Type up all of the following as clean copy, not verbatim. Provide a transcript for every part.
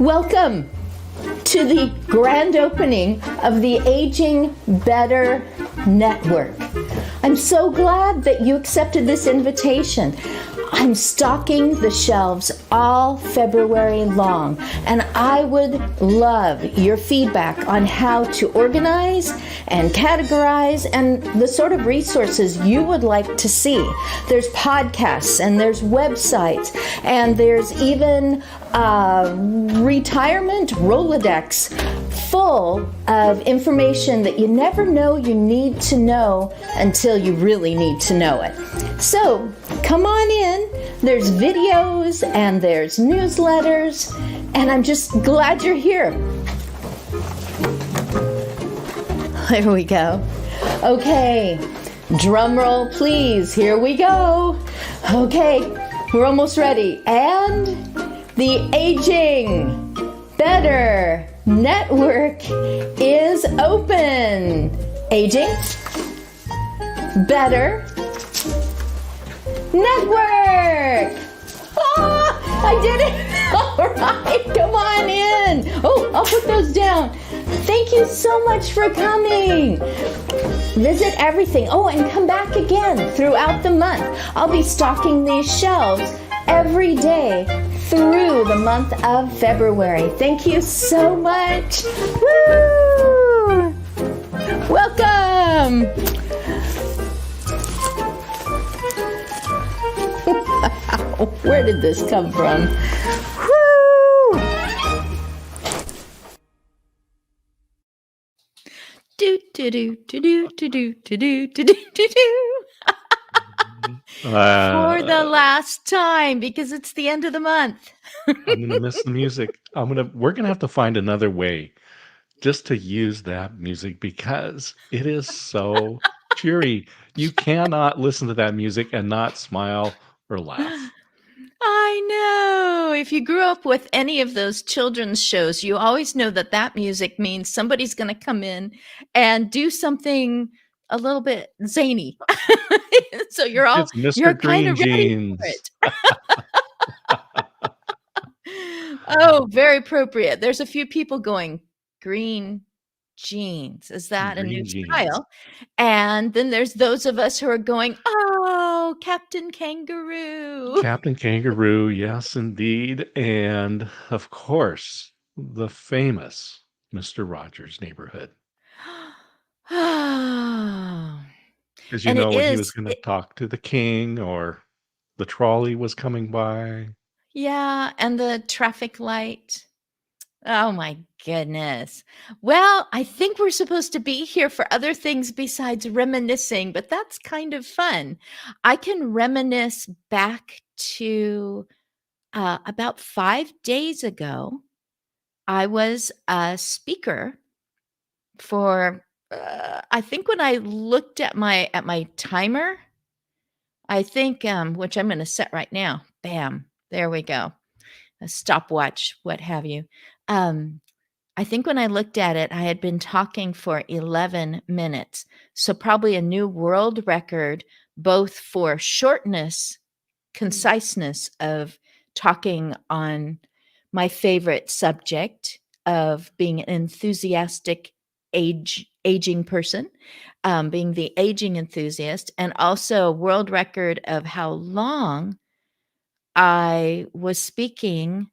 Welcome to the grand opening of the Aging Better Network. I'm so glad that you accepted this invitation. I'm stocking the shelves all February long, and I would love your feedback on how to organize and categorize and the sort of resources you would like to see. There's podcasts, and there's websites, and there's even retirement Rolodex full of information that you never know you need to know until you really need to know it. So come on in. There's videos and there's newsletters, and I'm just glad you're here. There we go. Okay, drum roll please. Here we go. Okay, we're almost ready. And the Aging Better Network is open. Aging Better Network. I did it. All right, come on in. Oh, I'll put those down. Thank you so much for coming. Visit everything. Oh, and come back again throughout the month. I'll be stocking these shelves every day through the month of February. Thank you so much. Woo! Welcome. Wow, where did this come from? Woo! Do do do do do do do do do do do do. For the last time, because it's the end of the month. I'm gonna miss the music. We're gonna have to find another way just to use that music because it is so cheery. You cannot listen to that music and not smile or laugh. I know. If you grew up with any of those children's shows, you always know that that music means somebody's going to come in and do something a little bit zany. So you're It's Mr. kind Green of ready Jeans. for it. Oh, very appropriate. There's a few people going, green jeans. Is that a new Green jeans. style? And then there's those of us who are going, oh, Captain Kangaroo. Captain Kangaroo, yes, indeed. And of course, the famous Mr. Rogers' Neighborhood. Oh. Because you And know it when he was is, going to talk to the king or the trolley was coming by. yeah, and the traffic light. Oh my goodness. Well, I think we're supposed to be here for other things besides reminiscing, but that's kind of fun. I can reminisce back to about 5 days ago. I was a speaker for I think when I looked at my timer, I think which I'm going to set right now. Bam. There we go. A stopwatch, what have you. I think when I looked at it, I had been talking for 11 minutes. So probably a new world record, both for shortness, conciseness of talking on my favorite subject of being an enthusiastic aging person, being the aging enthusiast, and also a world record of how long I was speaking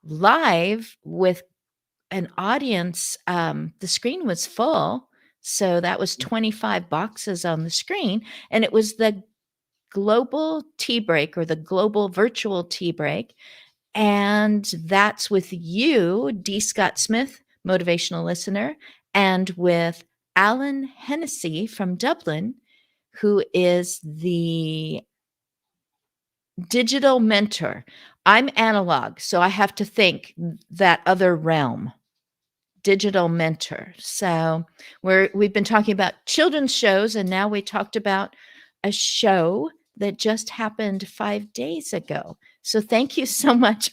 live with an audience. The screen was full, so that was 25 boxes on the screen, and it was the global tea break or the global virtual tea break. And that's with you, D. Scott Smith, motivational listener, and with Alan Hennessy from Dublin, who is the digital mentor. I'm analog, so I have to think that other realm. Digital mentor. So we've been talking about children's shows, and now we talked about a show that just happened 5 days ago. So thank you so much.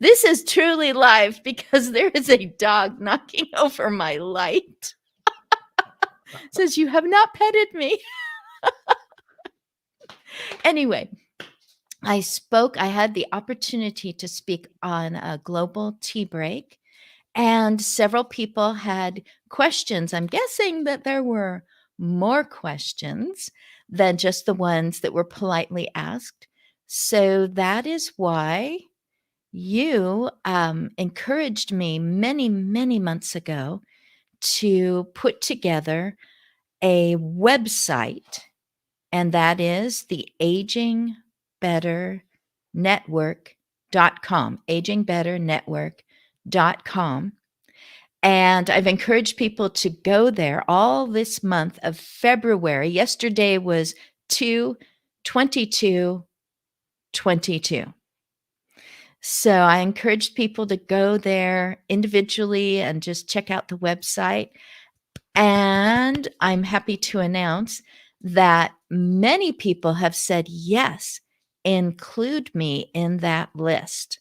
This is truly live because there is a dog knocking over my light. Says, you have not petted me. Anyway, I had the opportunity to speak on a global tea break, and several people had questions. I'm guessing that there were more questions than just the ones that were politely asked. So that is why you encouraged me many, many months ago to put together a website, and that is the agingbetternetwork.com, agingbetternetwork.com. And I've encouraged people to go there all this month of February. Yesterday was 2/22/22. So I encouraged people to go there individually and just check out the website. And I'm happy to announce that many people have said, yes, include me in that list.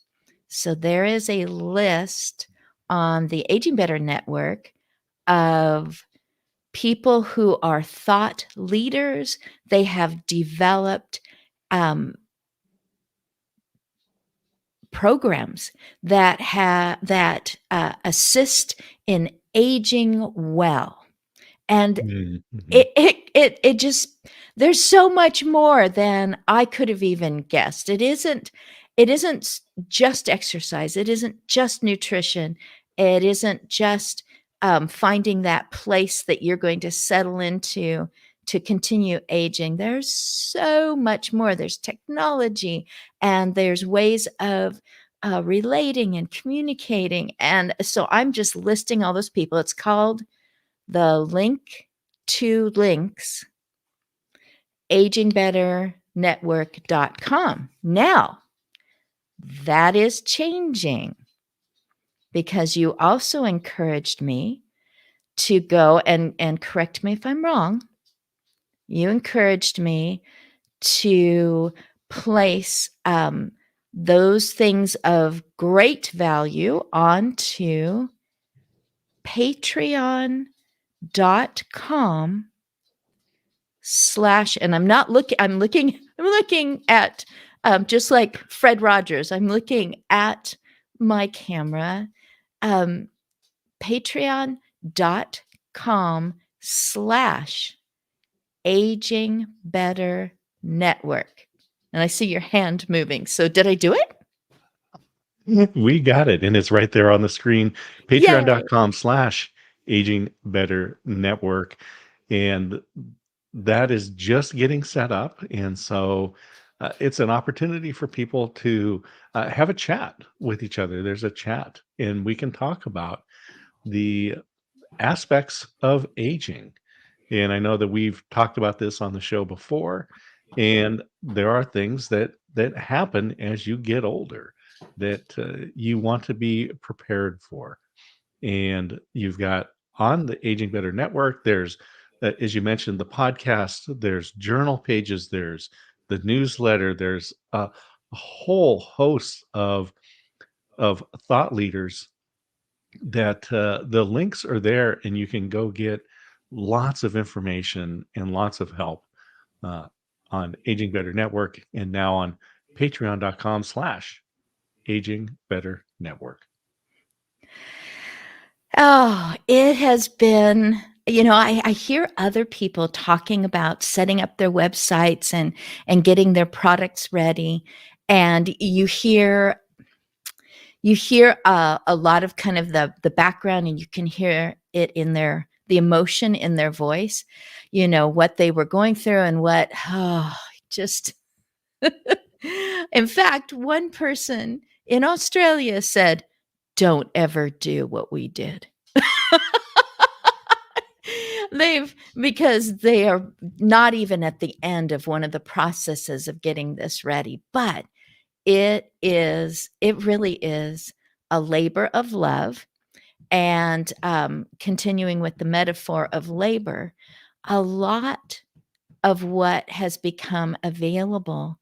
So there is a list on the Aging Better Network of people who are thought leaders. They have developed programs that assist in aging well. And Mhm. it just, there's so much more than I could have even guessed. It isn't just exercise. It isn't just nutrition. It isn't just finding that place that you're going to settle into to continue aging. There's so much more. There's technology, and there's ways of relating and communicating. And so I'm just listing all those people. It's called the Link to Links, agingbetternetwork.com. Now, that is changing because you also encouraged me to go and correct me if I'm wrong. You encouraged me to place those things of great value onto patreon.com slash, and I'm looking at just like Fred Rogers, I'm looking at my camera, um, patreon.com slash aging better network. And I see your hand moving. So did I do it? We got it, and it's right there on the screen, Yay. patreon.com/aging better network, and that is just getting set up, and so, it's an opportunity for people to, have a chat with each other. There's a chat, and we can talk about the aspects of aging. And I know that we've talked about this on the show before, and there are things that happen as you get older that you want to be prepared for. And you've got on the Aging Better Network, there's as you mentioned, the podcast, there's journal pages, there's the newsletter, there's a whole host of thought leaders that the links are there, and you can go get lots of information and lots of help uh, on Aging Better Network, and now on patreon.com/aging better network. Oh, it has been, I hear other people talking about setting up their websites and getting their products ready. And you hear a lot of kind of the background, and you can hear it in the emotion in their voice, what they were going through and what, just, in fact, one person in Australia said, don't ever do what we did. Because they are not even at the end of one of the processes of getting this ready, but it really is a labor of love. And continuing with the metaphor of labor, a lot of what has become available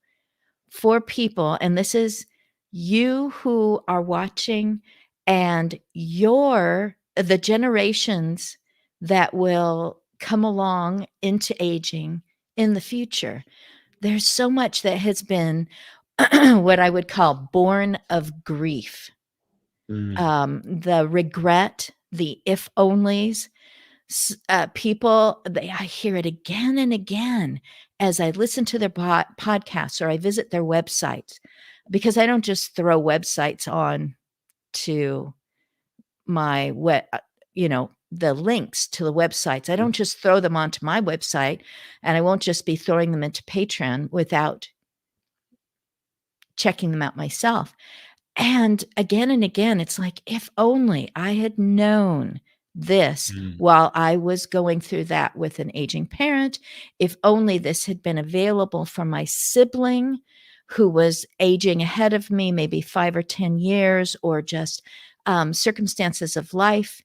for people, and this is you who are watching, and the generations that will come along into aging in the future. There's so much that has been what I would call born of grief. Mm. The regret, the if onlys, people, I hear it again and again as I listen to their podcasts or I visit their websites, because I don't just throw websites on to my the links to the websites. I Mhm. don't just throw them onto my website, and I won't just be throwing them into Patreon without checking them out myself. And again, it's like, if only I had known this Mm. while I was going through that with an aging parent, if only this had been available for my sibling who was aging ahead of me, maybe 5 or 10 years, or just circumstances of life.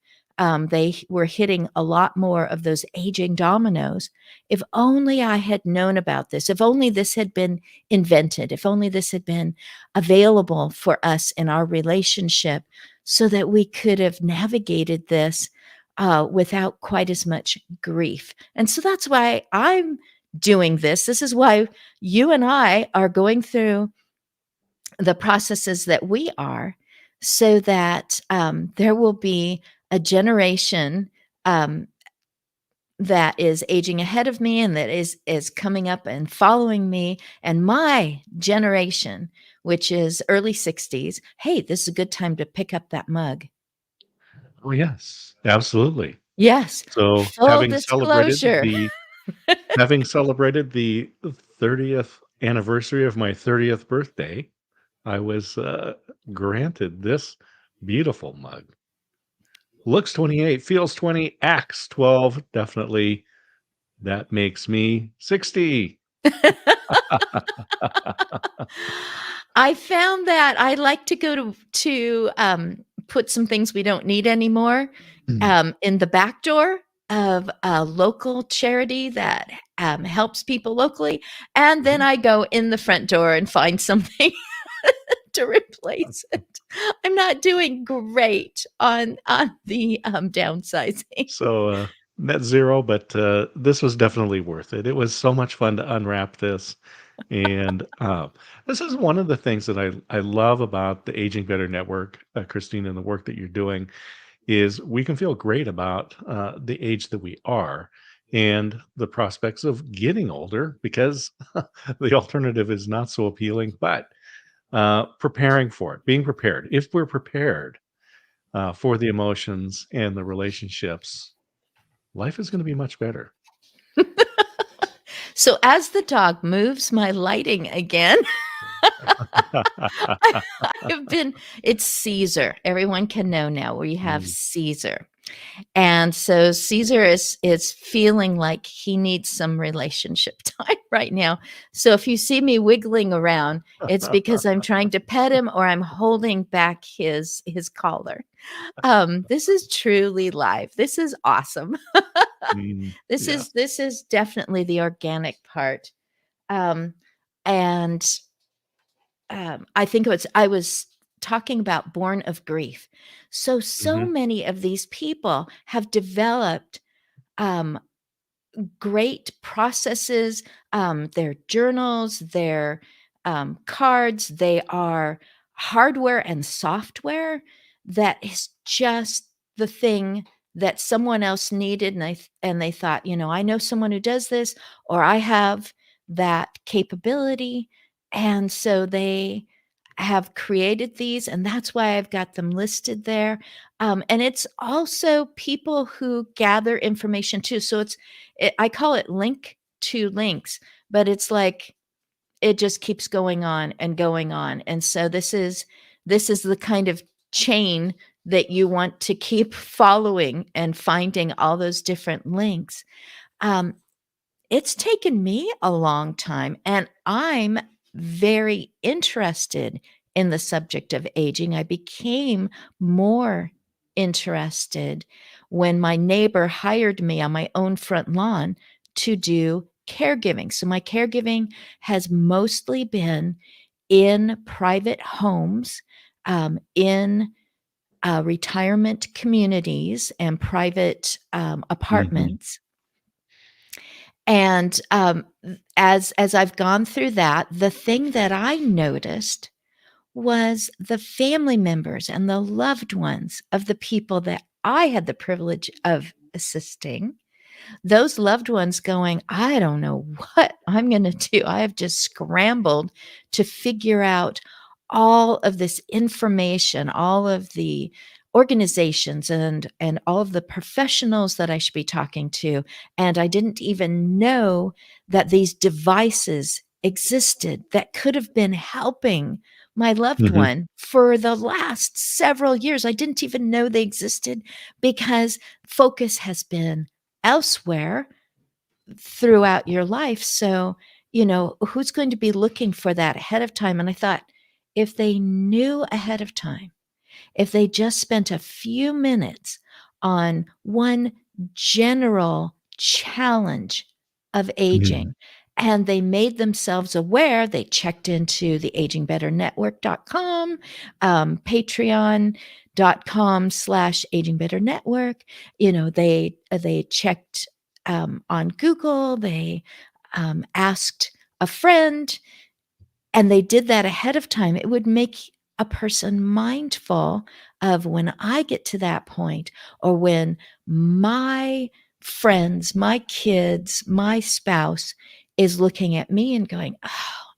They were hitting a lot more of those aging dominoes. If only I had known about this, if only this had been invented, if only this had been available for us in our relationship, so that we could have navigated this without quite as much grief. And so that's why I'm doing this. This is why you and I are going through the processes that we are, so that there will be a generation um, that is aging ahead of me and that is coming up and following me, and my generation, which is early 60s. Hey, this is a good time to pick up that mug. Oh, yes, absolutely. Yes, So, full disclosure. having celebrated the 30th anniversary of my 30th birthday, I was, granted this beautiful mug. Looks 28, feels 20, acts 12, definitely. That makes me 60. I found that I like to go to put some things we don't need anymore Mm. in the back door of a local charity that helps people locally, and then Mhm. I go in the front door and find something to replace it. I'm not doing great on the downsizing. So, net 0, but, this was definitely worth it. It was so much fun to unwrap this, and, this is one of the things that I love about the Aging Better Network, Christine, and the work that you're doing, is we can feel great about, the age that we are and the prospects of getting older, because the alternative is not so appealing, but, preparing for it, being prepared. If we're prepared, for the emotions and the relationships, life is gonna be much better. So as the dog moves my lighting again, I've been it's Caesar. Everyone can know now we have Mm. Caesar. And so Caesar is feeling like he needs some relationship time right now. So if you see me wiggling around, it's because I'm trying to pet him or I'm holding back his collar. This is truly life. This is awesome. Mm, This yeah. is this is definitely the organic part. Um, and I think I was talking about born of grief. So Mhm, many of these people have developed um, great processes, their journals, their cards. They are hardware and software that is just the thing that someone else needed, and they thought, I know someone who does this, or I have that capability, and so they have created these, and that's why I've got them listed there. And it's also people who gather information too. So I call it link to links, but it's like it just keeps going on and going on. And so this is the kind of chain that you want to keep following and finding all those different links. Um, it's taken me a long time, and I'm very interested in the subject of aging. I became more interested when my neighbor hired me on my own front lawn to do caregiving. So my caregiving has mostly been in private homes, in retirement communities and private mhm. apartments. And, as I've gone through that, the thing that I noticed was the family members and the loved ones of the people that I had the privilege of assisting, those loved ones going, "I don't know what I'm gonna do. I have just scrambled to figure out all of this information, all of the organizations and all of the professionals that I should be talking to, and I didn't even know that these devices existed that could have been helping my loved Mhm. one for the last several years. I didn't even know they existed because focus has been elsewhere throughout your life. So, who's going to be looking for that ahead of time? And I thought, if they knew ahead of time, if they just spent a few minutes on one general challenge of Mhm. aging and they made themselves aware, they checked into the agingbetternetwork.com, patreon.com/agingbetternetwork. They checked on Google, they asked a friend, and they did that ahead of time. It would make a person mindful of when I get to that point, or when my friends, my kids, my spouse is looking at me and going, "Oh,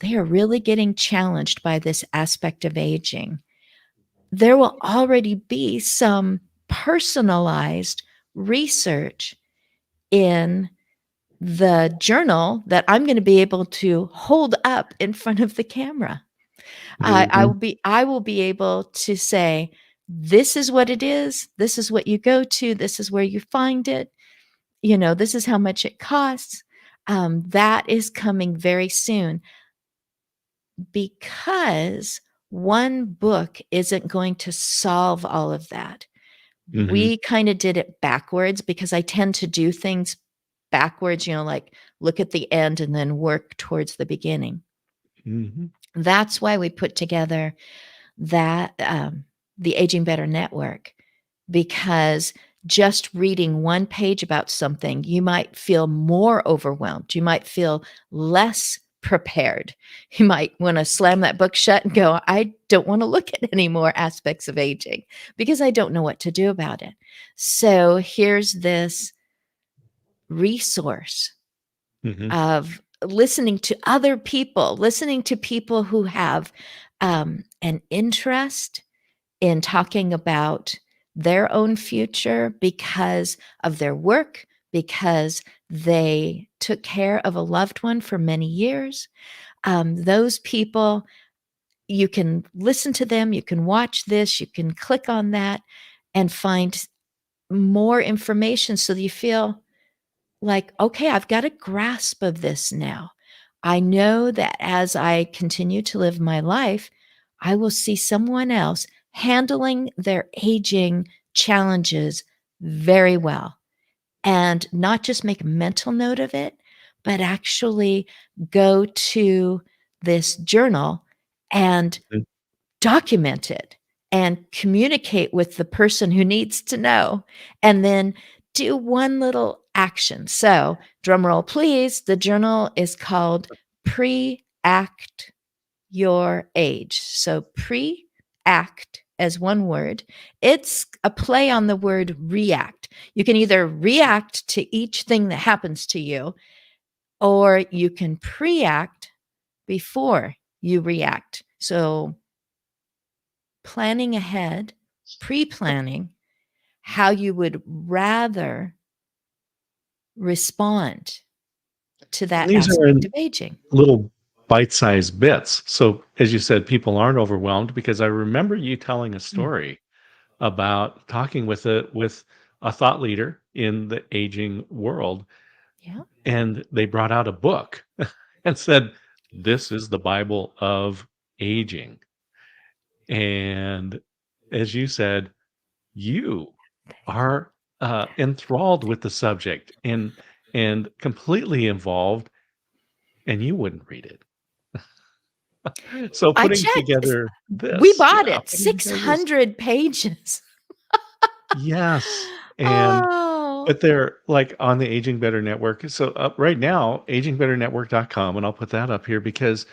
they are really getting challenged by this aspect of aging." There will already be some personalized research in the journal that I'm gonna be able to hold up in front of the camera. Mhm. I will be able to say, "This is what it is. This is what you go to. This is where you find it. This is how much it costs." That is coming very soon because one book isn't going to solve all of that. Mhm. We kinda did it backwards because I tend to do things backwards, like look at the end and then work towards the beginning. Mhm. That's why we put together that, the Aging Better Network, because just reading one page about something, you might feel more overwhelmed. You might feel less prepared. You might wanna slam that book shut and go, "I don't wanna look at any more aspects of aging because I don't know what to do about it." So here's this resource Mhm. of listening to people who have, an interest in talking about their own future because of their work, because they took care of a loved one for many years. Those people, you can listen to them, you can watch this, you can click on that and find more information so that you feel like, "Okay, I've got a grasp of this now. I know that as I continue to live my life, I will see someone else handling their aging challenges very well." And not just make a mental note of it, but actually go to this journal and Mhm. document it and communicate with the person who needs to know, and then do one little action. So, drum roll please, the journal is called Pre-Act Your Age. So, pre-act as one word. It's a play on the word react. You can either react to each thing that happens to you, or you can pre-act before you react. So, planning ahead, pre-planning how you would rather respond to And that these are aspect in of aging. little bite-sized bits. So, as you said, people aren't overwhelmed because I remember you telling a Mm, story about talking with a thought leader in the aging world, yeah. and they brought out a book and said, "This is the Bible of aging." And as you said, you are, enthralled with the subject and completely involved, and you wouldn't read it. So I putting checked. together We this bought yeah, it, putting together this 600 pages. yes, and Oh. But they're, like, on the Aging Better Network. So, right now, agingbetternetwork.com, and I'll put that up here because,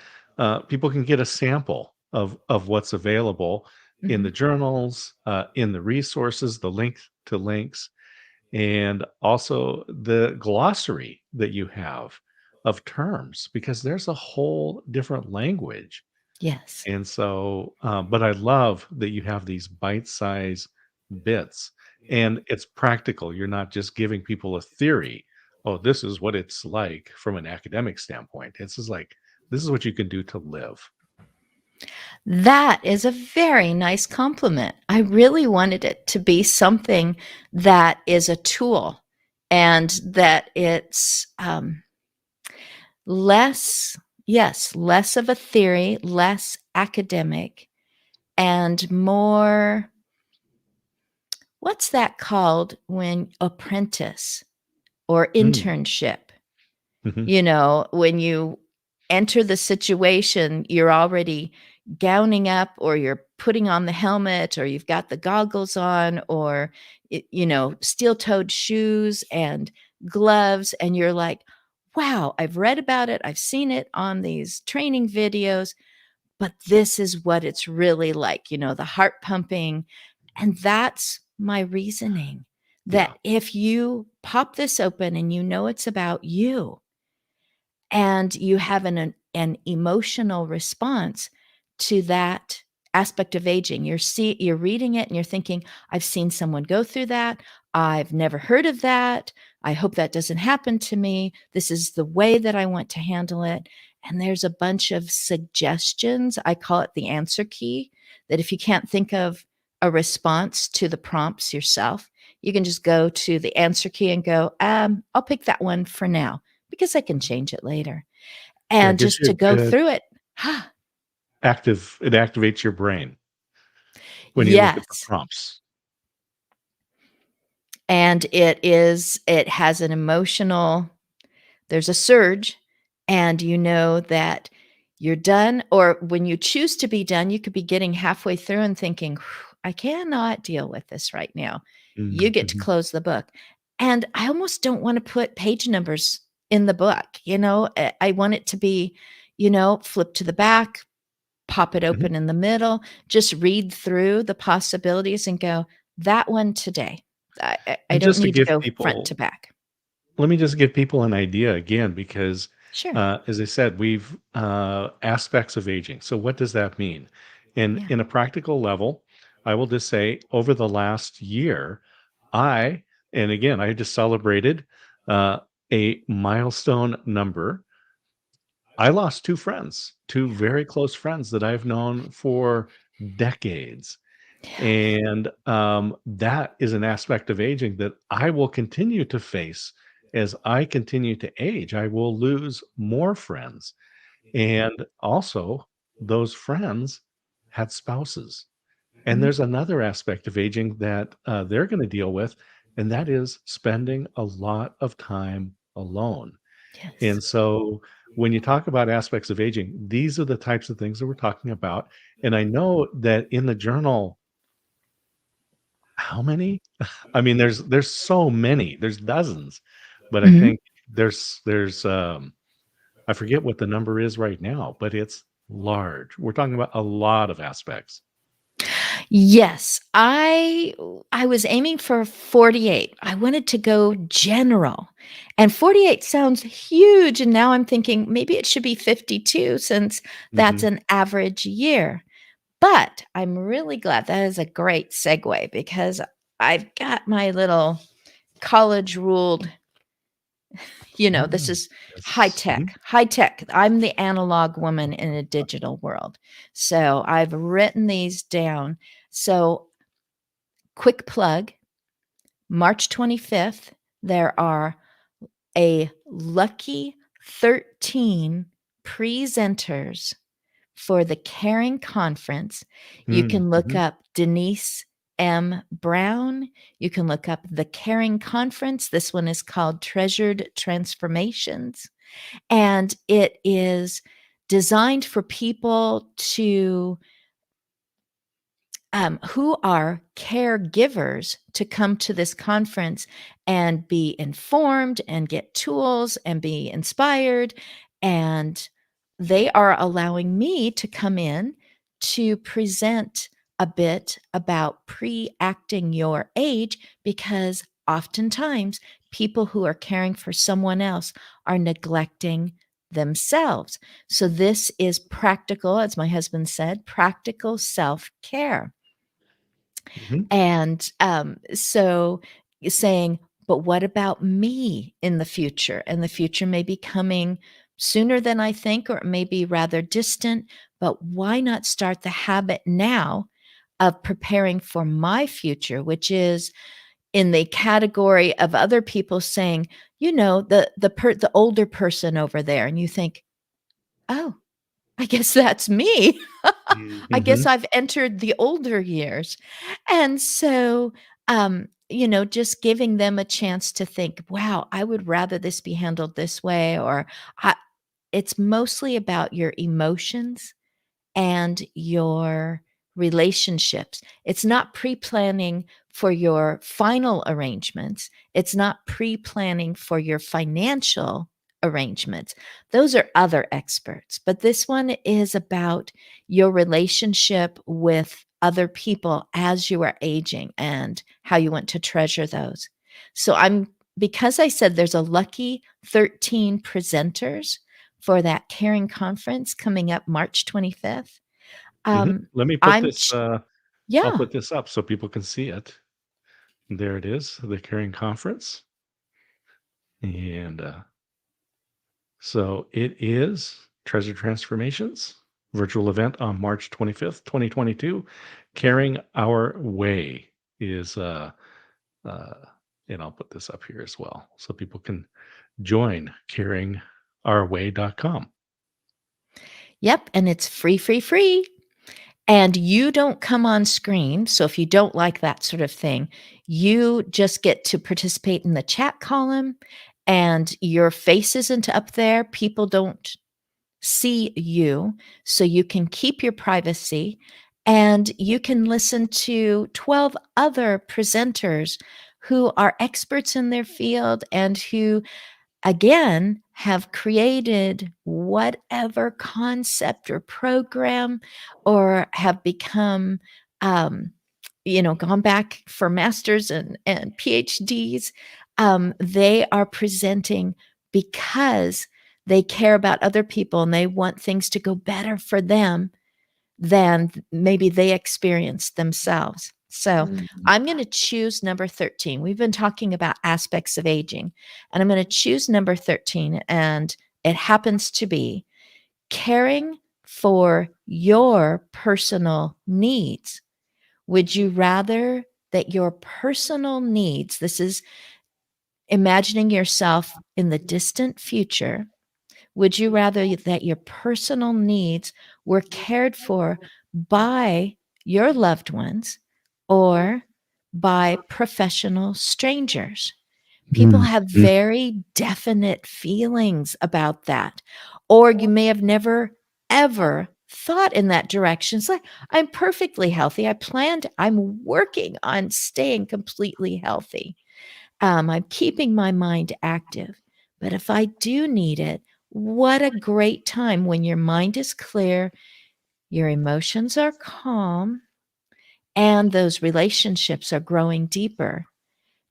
people can get a sample of what's available in the Mhm. journals, in the resources, the link to links, and also the glossary that you have of terms, because there's a whole different language. Yes. And so, but I love that you have these bite-size bits, and it's practical. You're not just giving people a theory. Oh, this is what it's like from an academic standpoint. It's just like, this is what you can do to live. That is a very nice compliment. I really wanted it to be something that is a tool and that it's less, yes, less of a theory, less academic, and more, what's that called when apprentice or Mm, internship? mhm, You know, when you enter the situation, you're already gowning up or you're putting on the helmet or you've got the goggles on or, steel-toed shoes and gloves, and you're like, "Wow, I've read about it, I've seen it on these training videos, but this is what it's really like," the heart pumping, and that's my reasoning, yeah, that if you pop this open and you know it's about you, and you have an emotional response to that aspect of aging. You're reading it and you're thinking, "I've seen someone go through that. I've never heard of that. I hope that doesn't happen to me. This is the way that I want to handle it." And there's a bunch of suggestions. I call it the answer key, that if you can't think of a response to the prompts yourself, you can just go to the answer key and go, I'll pick that one for now because I can change it later." yeah. It And gives just you to a go good through it. it activates your brain when you look at the Yes, prompts. and it has an emotional, there's a surge, and you know that you're done, or when you choose to be done, you could be getting halfway through and thinking, "Whew, I cannot deal with this right now." You Mm, get to mhm, close the book, and I almost don't wanna put page numbers in the book, I want it to be, flip to the back, pop it mhm. open in the middle, just read through the possibilities and go, "That one today." I And don't just to need to give go front to people back. Let me just give people an idea again, because, Sure. as I said, we've aspects of aging. So, what does that mean? Yeah. In a practical level, I will just say over the last year, I, and again, I just celebrated uh, a milestone number. I lost two friends, two very close friends that I've known for decades. Yeah. And, that is an aspect of aging that I will continue to face as I continue to age. I will lose more friends, and also those friends had spouses. And Mhm. there's another aspect of aging that, they're gonna deal with, and that is spending a lot of time alone. Yes. And so when you talk about aspects of aging, these are the types of things that we're talking about. And I know that in the journal, how many? I mean, there's so many, there's dozens, but I Mhm. think I forget what the number is right now, but it's large. We're talking about a lot of aspects. Yes, I was aiming for 48. I wanted to go general, and 48 sounds huge, and now I'm thinking maybe it should be 52 since that's Mhm. an average year. But I'm really glad, that is a great segue because I've got my little college ruled, this Mm, is high yes. Mhm. tech, high tech. I'm the analog woman in a digital world. So I've written these down. So, quick plug, March 25th, there are a lucky 13 presenters for the Caring Conference. You Mm, can look mhm. up Denise M. Brown. You can look up the Caring Conference. This one is called Treasured Transformations, and it is designed for people to who are caregivers to come to this conference and be informed and get tools and be inspired. And they are allowing me to come in to present a bit about pre-acting your age, because oftentimes people who are caring for someone else are neglecting themselves. So this is practical, as my husband said, practical self-care. Mhm. And so saying, but what about me in the future? And the future may be coming sooner than I think, or it may be rather distant. But why not start the habit now of preparing for my future, which is in the category of other people saying, the older person over there, and you think, oh, I guess that's me. I guess Mhm. I've entered the older years. And so, just giving them a chance to think, wow, I would rather this be handled this way, or I, it's mostly about your emotions and your relationships. It's not pre planning for your final arrangements, it's not pre planning for your financial arrangements. Those are other experts. But this one is about your relationship with other people as you are aging and how you want to treasure those. So because I said there's a lucky 13 presenters for that caring conference coming up March 25th. Mhm. Let me put I'm this, ch I'll Yeah. put this up so people can see it. There it is, the Caring Conference. And, so it is Treasure Transformations virtual event on March 25th, 2022. Carrying Our Way is, uh, and I'll put this up here as well so people can join carryingourway.com. Yep, and it's free, free, free, and you don't come on screen, so if you don't like that sort of thing, you just get to participate in the chat column, and your face isn't up there. People don't see you, so you can keep your privacy, and you can listen to 12 other presenters who are experts in their field and who again have created whatever concept or program, or have become um, gone back for masters and phds. They are presenting because they care about other people and they want things to go better for them than maybe they experienced themselves. So I'm going to choose number 13. We've been talking about aspects of aging, and I'm going to choose number 13. And it happens to be caring for your personal needs. Would you rather that your personal needs, this is imagining yourself in the distant future, would you rather that your personal needs were cared for by your loved ones or by professional strangers? People Mhm. have very definite feelings about that. Or you may have never, ever thought in that direction. It's like, I'm perfectly healthy. I'm working on staying completely healthy. I'm keeping my mind active. But if I do need it, what a great time when your mind is clear, your emotions are calm, and those relationships are growing deeper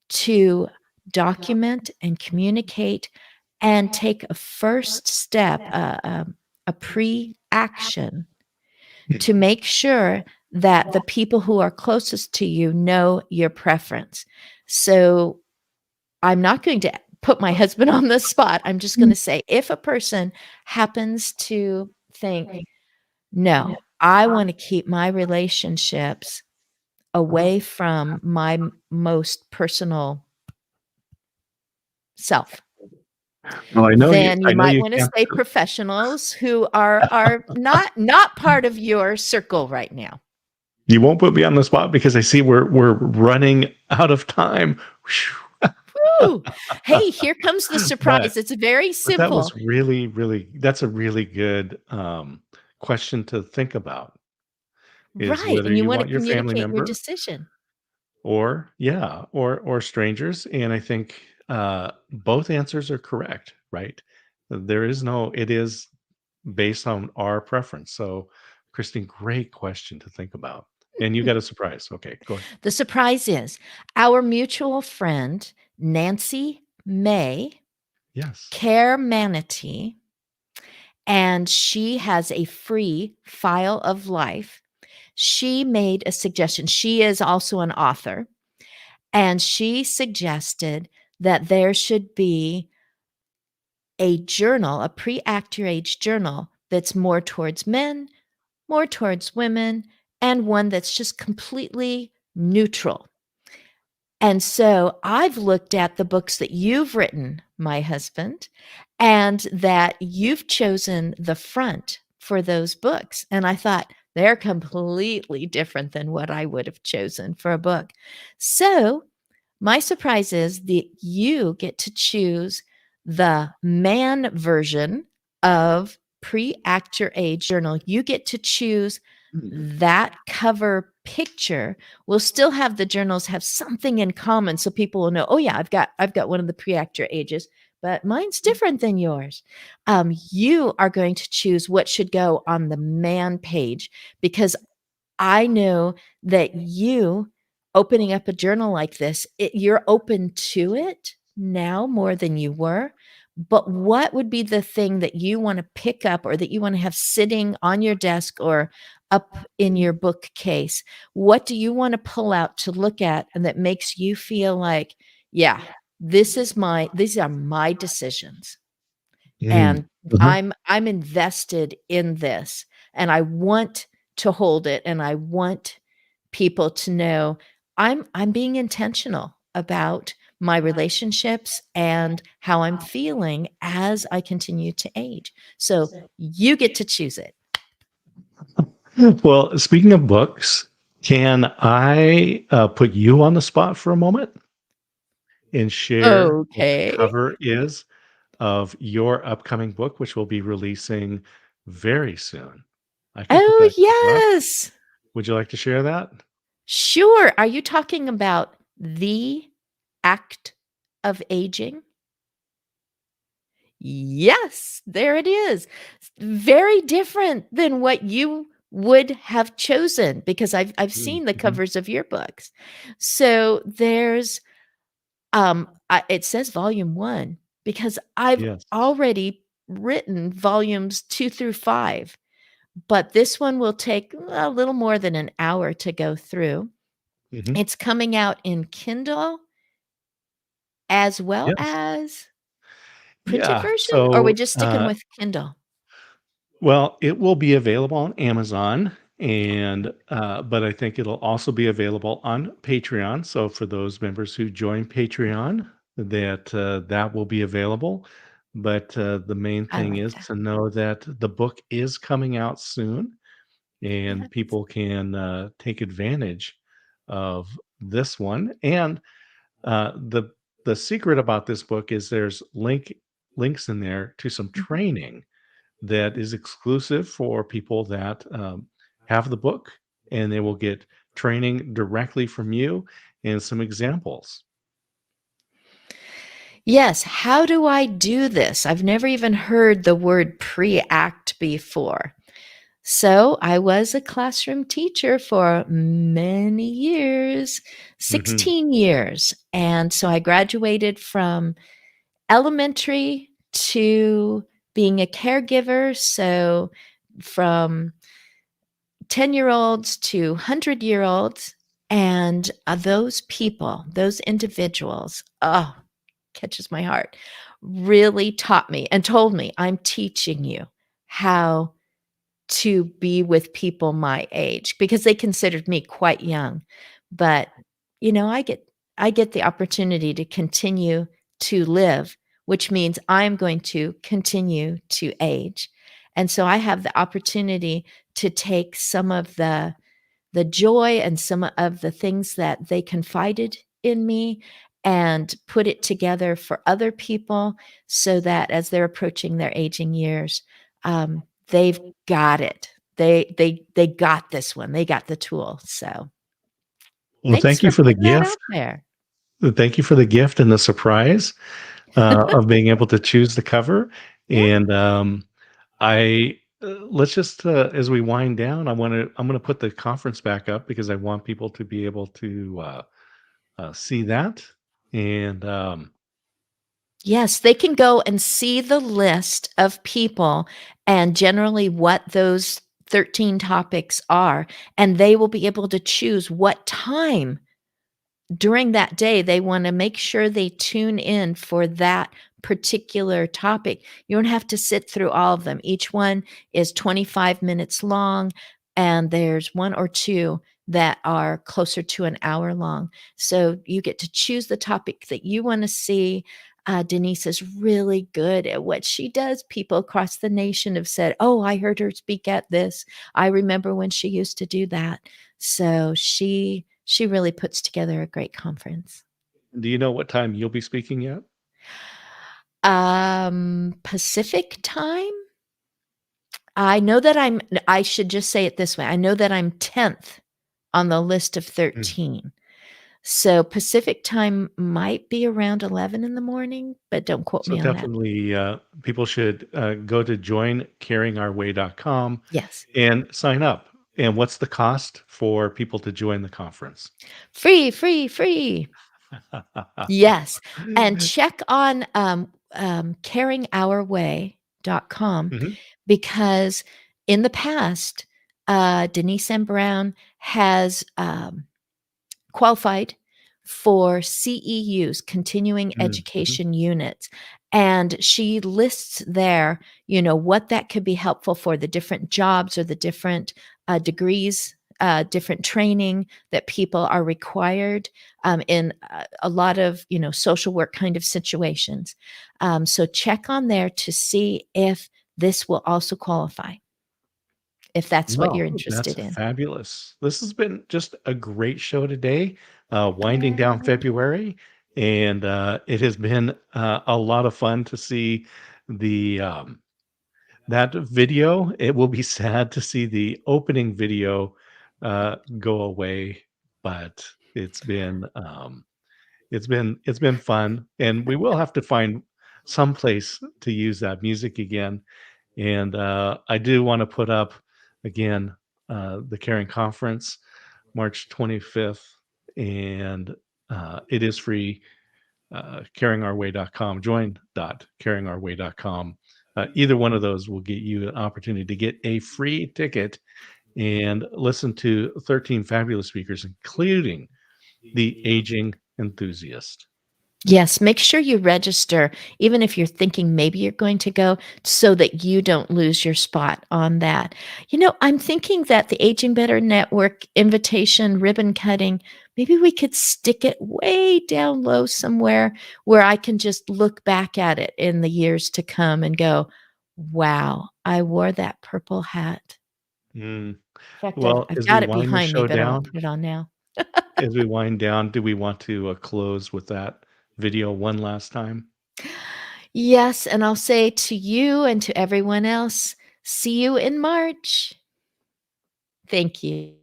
to document and communicate and take a first step, a pre action to make sure that the people who are closest to you know your preference. So I'm not going to put my husband on the spot. I'm just going to say if a person happens to think, no, I want to keep my relationships away from my most personal self, Well, then you I know might you want to can't. say professionals who are not part of your circle right now. You won't put me on the spot because I see we're running out of time. Woo! Hey, here comes the But surprise. It's very but that was simple. really, really that's a really good, question to think about is Right, whether and you you wanna want your family communicate your member decision. or yeah, or strangers, and I think, both answers are correct, right? There is no it is based on our preference, so, Christine, great question to think about, and you got a surprise. Okay, go ahead. The surprise is our mutual friend, Nancy May, Yes. Care Manatee, and she has a free file of life. She made a suggestion. She is also an author, and she suggested that there should be a journal, a pre-act your age journal that's more towards men, more towards women, and one that's just completely neutral. And so I've looked at the books that you've written, my husband, and that you've chosen the front for those books. And I thought they're completely different than what I would have chosen for a book. So my surprise is that you get to choose the man version of Pre-Act Your Age journal. You get to choose Mm. that cover picture. We'll still have the journals have something in common so people will know, "Oh yeah, I've got one of the Pre-Act Your Ages, but mine's different than yours." You are going to choose what should go on the man page because I know that you opening up a journal like this, you're open to it now more than you were. But what would be the thing that you want to pick up or that you want to have sitting on your desk or up in your bookcase? What do you want to pull out to look at and that makes you feel like, yeah, these are my decisions Mm. and Uh-huh. I'm invested in this and I want to hold it and I want people to know I'm being intentional about my relationships and how I'm feeling as I continue to age. So you get to choose it. Well, speaking of books, can I, put you on the spot for a moment and share what the Okay. cover is of your upcoming book, which will be releasing very soon? I can put Oh, that cover up. yes. Would you like to share that? Sure. Are you talking about the act of aging? Yes, there it is. Very different than what you would have chosen because I've Mm, seen the mhm. covers of your books. So there's it says volume 1 because I've Yes. already written volumes 2 through 5, but this one will take a little more than an hour to go through. Mhm. It's coming out in Kindle as well Yes. as printed Yeah. version, or we're So, just sticking with Kindle? well, it will be available on Amazon and but I think it'll also be available on Patreon. So for those members who join Patreon, that will be available. But the main I thing like is that. to know that the book is coming out soon, and Yes. people can take advantage of this one. And the secret about this book is there's links in there to some Mhm. training that is exclusive for people that have the book, and they will get training directly from you and some examples. Yes, how do I do this? I've never even heard the word pre-act before. So, I was a classroom teacher for many years, Hmm. 16 years, and so I graduated from elementary to being a caregiver, so from 10-year-olds to 100-year-olds, and, those people, those individuals, oh, catches my heart, really taught me and told me, "I'm teaching you how to be with people my age," because they considered me quite young. But, I get the opportunity to continue to live, which means I'm going to continue to age. And so I have the opportunity to take some of the joy and some of the things that they confided in me and put it together for other people so that as they're approaching their aging years, they've got it. They got this one. They got the tool. So Well, thanks thank you for for the putting that out gift. there. Thank you for the gift and the surprise of being able to choose the cover. Yeah. And I let's just as we wind down, I'm gonna put the conference back up because I want people to be able to see that. And Yes, they can go and see the list of people and generally what those 13 topics are, and they will be able to choose what time during that day they want to make sure they tune in for that particular topic. You don't have to sit through all of them. Each one is 25 minutes long, and there's one or two that are closer to an hour long. So you get to choose the topic that you want to see. Denise is really good at what she does. People across the nation have said, "Oh, I heard her speak at this. I remember when she used to do that." So she really puts together a great conference. do you know what time you'll be speaking yet? Pacific time? I know that I should just say it this way. I know that I'm 10th on the list of 13. So Pacific time might be around 11 in the morning, but don't quote So me on that. definitely, people should go to joincaringourway.com Yes. and sign up. And what's the cost for people to join the conference? Free, free, free. Yes. And check on caringourway.com Mhm. because in the past, Denise M. Brown has qualified for CEUs, continuing Mhm. education units. And she lists there, what that could be helpful for the different jobs or the different degrees, different training that people are required in a lot of, social work kind of situations. So check on there to see if this will also qualify, if that's what you're No, that's interested in. fabulous. This has been just a great show today, winding down Yeah. February, and it has been a lot of fun to see the that video. It will be sad to see the opening video go away, but it's been fun, and we will have to find some place to use that music again. And I do want to put up again the Caring Conference, March 25th, and it is free. Caringourway.com, join.caringourway.com. Either one of those will get you an opportunity to get a free ticket and listen to 13 fabulous speakers, including the aging enthusiast. Yes, make sure you register, even if you're thinking maybe you're going to go, so that you don't lose your spot on that. I'm thinking that the Aging Better Network invitation ribbon cutting, maybe we could stick it way down low somewhere where I can just look back at it in the years to come and go, wow, I wore that purple hat. Mm. In fact, I've, Well, I've as we got it wind the behind me, show but I won't down, put it on now. do we want to close with that video one last time? Yes, and I'll say to you and to everyone else, see you in March. Thank you.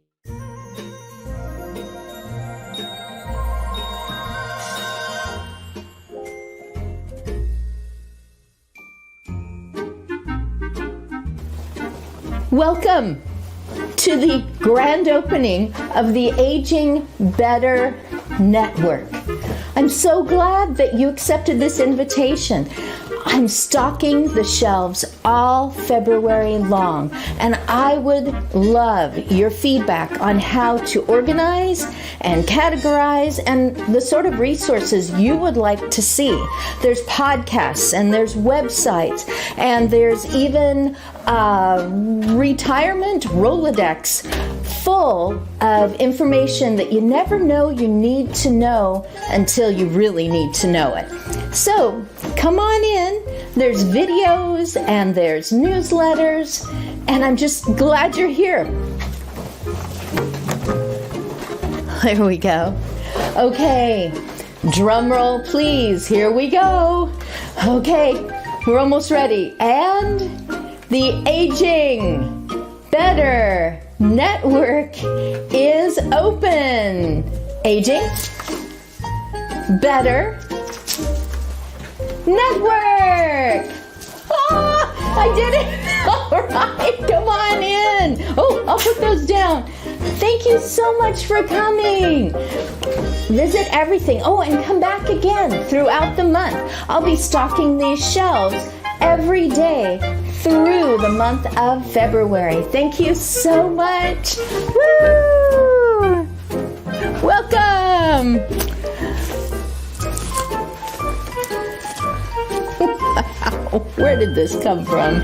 Welcome to the grand opening of the Aging Better Network. I'm so glad that you accepted this invitation. I'm stocking the shelves all February long, and I would love your feedback on how to organize and categorize and the sort of resources you would like to see. There's podcasts and there's websites and there's even retirement Rolodex full of information that you never know you need to know until you really need to know it. So come on in. There's videos and there's newsletters, and I'm just glad you're here. There we go. Okay, drum roll please. Here we go. Okay, we're almost ready. And the Aging Better Better Network is open. Aging. Better Network. Ah, I did it. All right, come on in. Oh, I'll put those down. Thank you so much for coming. Visit everything. Oh, and come back again throughout the month. I'll be stocking these shelves every day through the month of February. Thank you so much. Woo! Welcome. Wow, where did this come from?